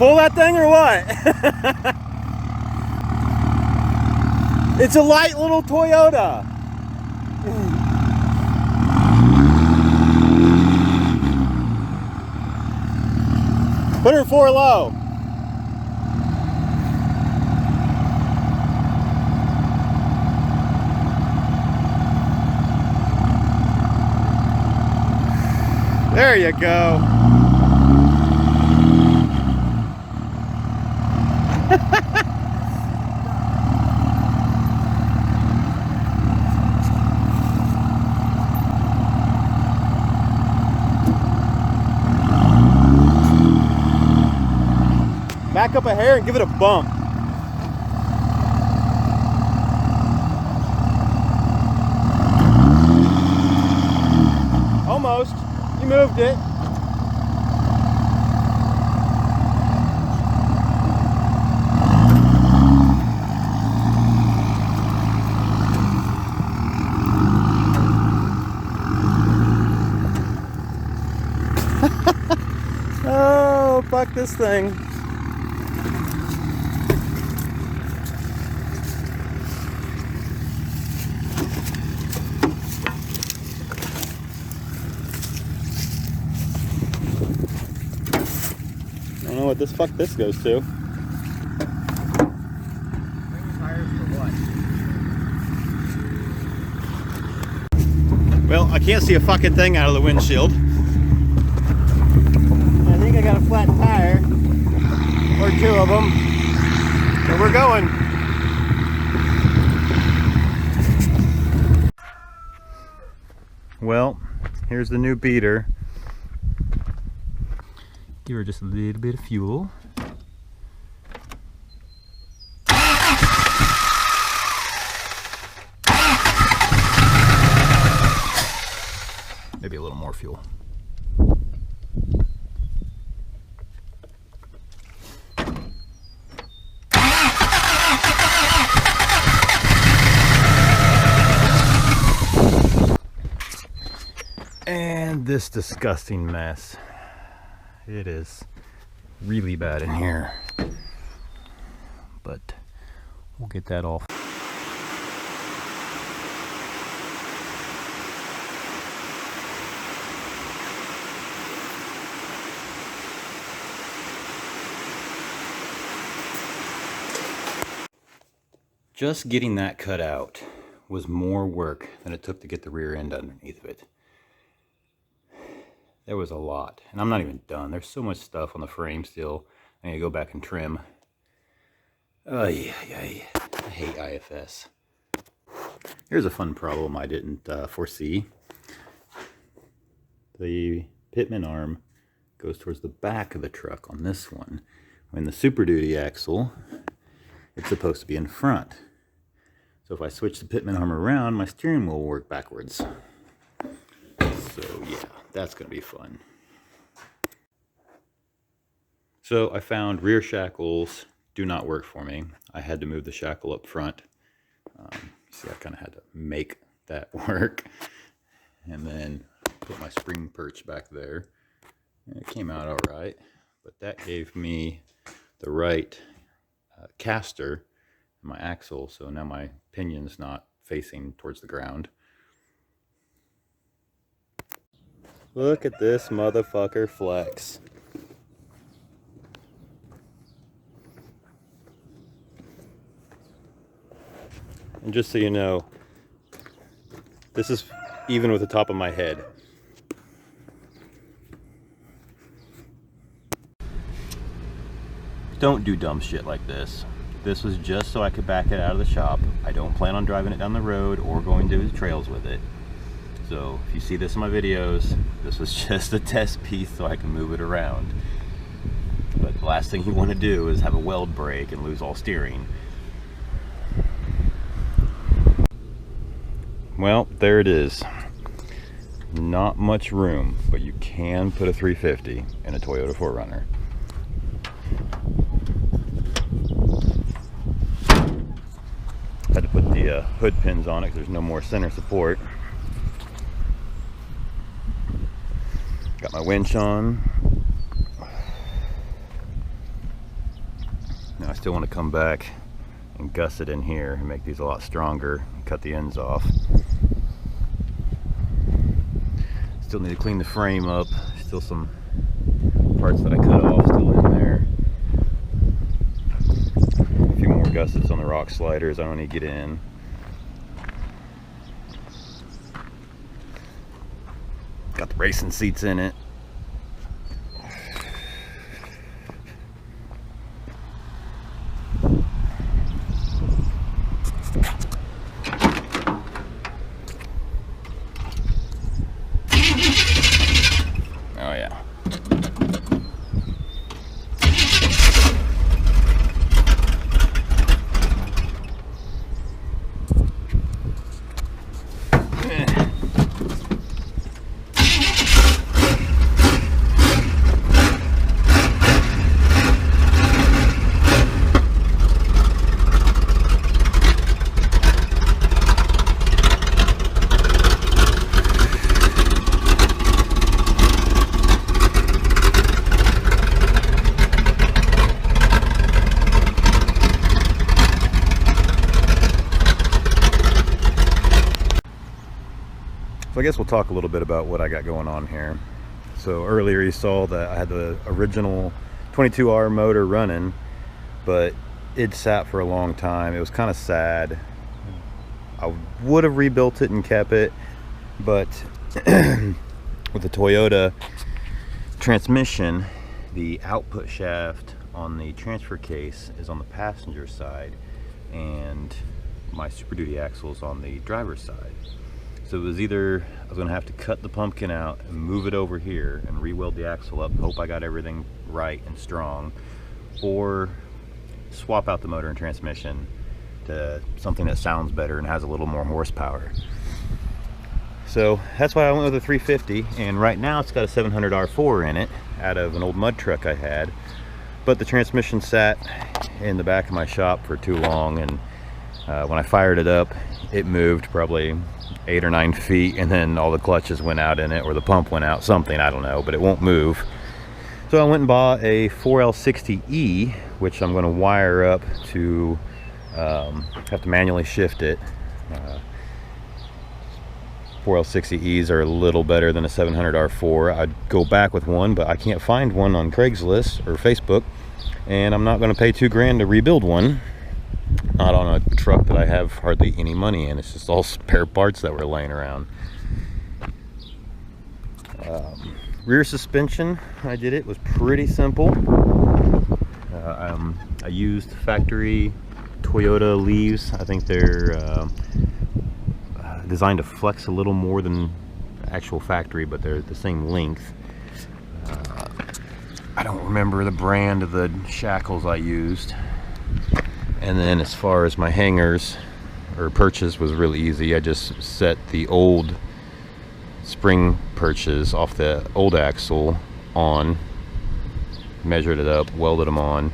pull that thing or what? It's a light little Toyota. Put her 4 low. There you go. Back up a hair and give it a bump. Almost. You moved it. Oh, fuck this thing. I don't know what this fuck this goes to. Tires for what? Well, I can't see a fucking thing out of the windshield. I think I got a flat tire. Or 2 of them. So we're going. Well, here's the new beater. Give her just a little bit of fuel. Maybe a little more fuel. And this disgusting mess. It is really bad in here, but we'll get that off. Just getting that cut out was more work than it took to get the rear end underneath of it. There was a lot, and I'm not even done. There's so much stuff on the frame still. I need to go back and trim. Oh yeah, I hate IFS. Here's a fun problem I didn't foresee. The pitman arm goes towards the back of the truck on this one. When the Super Duty axle, it's supposed to be in front. So if I switch the pitman arm around, my steering wheel will work backwards. So yeah, that's going to be fun. So I found rear shackles do not work for me. I had to move the shackle up front. See, I kind of had to make that work. And then put my spring perch back there. And it came out all right. But that gave me the right caster in my axle. So now my pinion's not facing towards the ground. Look at this motherfucker flex. And just so you know, this is even with the top of my head. Don't do dumb shit like this. This was just so I could back it out of the shop. I don't plan on driving it down the road or going to the trails with it. So if you see this in my videos, this was just a test piece so I can move it around. But the last thing you want to do is have a weld break and lose all steering. Well, there it is. Not much room, but you can put a 350 in a Toyota 4Runner. Had to put the hood pins on it because there's no more center support. Got my winch on. Now I still want to come back and gusset in here and make these a lot stronger and cut the ends off. Still need to clean the frame up. Still some parts that I cut off still in there. A few more gussets on the rock sliders I don't need to get in. Got the racing seats in it. Oh yeah. So I guess we'll talk a little bit about what I got going on here. So earlier you saw that I had the original 22R motor running, but it sat for a long time. It was kind of sad. I would have rebuilt it and kept it, but with the Toyota transmission, the output shaft on the transfer case is on the passenger side and my Super Duty axle is on the driver's side. So it was either I was going to have to cut the pumpkin out and move it over here and re-weld the axle up, hope I got everything right and strong, or swap out the motor and transmission to something that sounds better and has a little more horsepower. So that's why I went with a 350, and right now it's got a 700 R4 in it out of an old mud truck I had, but the transmission sat in the back of my shop for too long, and when I fired it up, it moved probably 8 or 9 feet, and then all the clutches went out in it, or the pump went out, something, I don't know, but it won't move. So I went and bought a 4L60E, which I'm going to wire up to have to manually shift it. 4L60Es are a little better than a 700 R4. I'd go back with one, but I can't find one on Craigslist or Facebook, and I'm not going to pay $2 to rebuild one. Not on a truck that I have hardly any money in. It's just all spare parts that were laying around. Rear suspension, I did it, was pretty simple. I used factory Toyota leaves. I think they're designed to flex a little more than actual factory, but they're the same length. I don't remember the brand of the shackles I used. And then as far as my hangers or perches was really easy. I just set the old spring perches off the old axle on, measured it up, welded them on.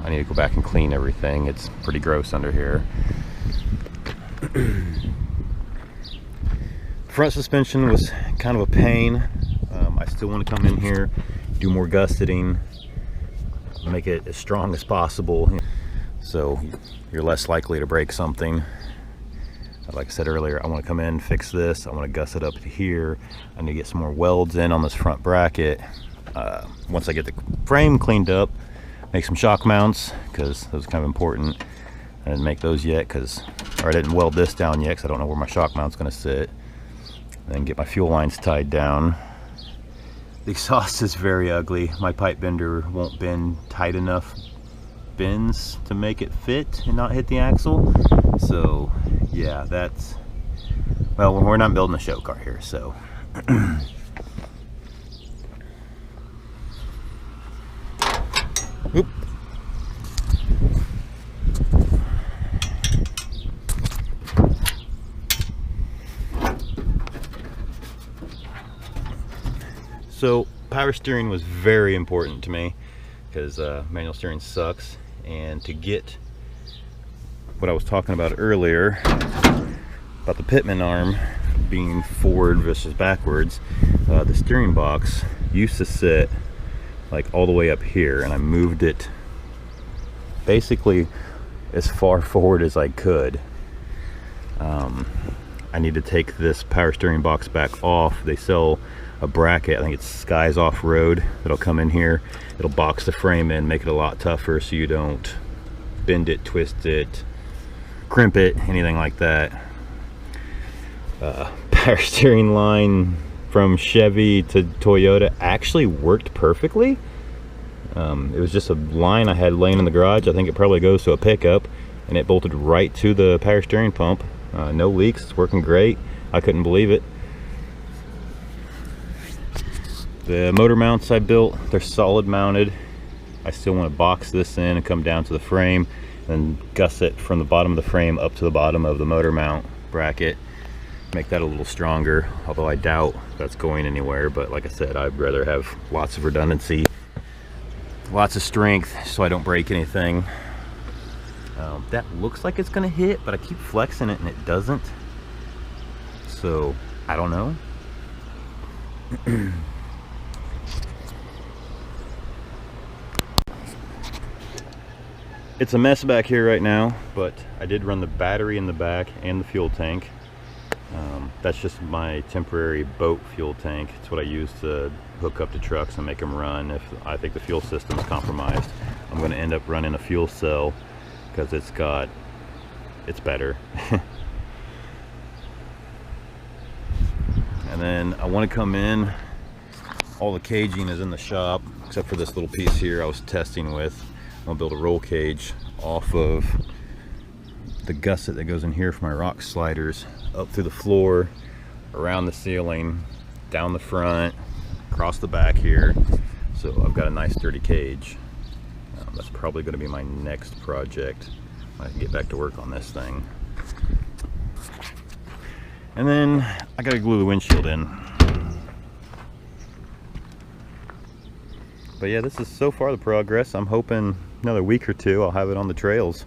I need to go back and clean everything. It's pretty gross under here. Front suspension was kind of a pain. I still want to come in here, do more gusseting, make it as strong as possible, so you're less likely to break something. Like I said earlier, I want to come in, fix this. I want to gusset up to here. I need to get some more welds in on this front bracket. Once I get the frame cleaned up, make some shock mounts, because those are kind of important. I didn't make those yet, or I didn't weld this down yet because I don't know where my shock mount's going to sit. Then get my fuel lines tied down. The exhaust is very ugly. My pipe bender won't bend tight enough bends to make it fit and not hit the axle. So yeah, that's, well, we're not building a show car here, so Oop. So power steering was very important to me, because manual steering sucks. And to get what I was talking about earlier about the pitman arm being forward versus backwards, the steering box used to sit like all the way up here, and I moved it basically as far forward as I could. I need to take this power steering box back off. They sell a bracket, I think it's Skies Off-Road, that'll come in here. It'll box the frame in, make it a lot tougher so you don't bend it, twist it, crimp it, anything like that. Power steering line from Chevy to Toyota actually worked perfectly. It was just a line I had laying in the garage. I think it probably goes to a pickup, and it bolted right to the power steering pump. No leaks, it's working great. I couldn't believe it. The motor mounts I built, they're solid mounted. I still want to box this in and come down to the frame and gusset from the bottom of the frame up to the bottom of the motor mount bracket. Make that a little stronger, although I doubt that's going anywhere. But like I said, I'd rather have lots of redundancy, lots of strength, so I don't break anything. That looks like it's gonna hit, but I keep flexing it and it doesn't. So I don't know. It's a mess back here right now, but I did run the battery in the back and the fuel tank. That's just my temporary boat fuel tank. It's what I use to hook up to trucks and make them run if I think the fuel system is compromised. I'm going to end up running a fuel cell because it's better. And then I want to come in. All the caging is in the shop except for this little piece here I was testing with. I'm going to build a roll cage off of the gusset that goes in here for my rock sliders, up through the floor, around the ceiling, down the front, across the back here. So I've got a nice sturdy cage. That's probably going to be my next project when I can get back to work on this thing. And then I got to glue the windshield in. But yeah, this is so far the progress. I'm hoping another week or two I'll have it on the trails.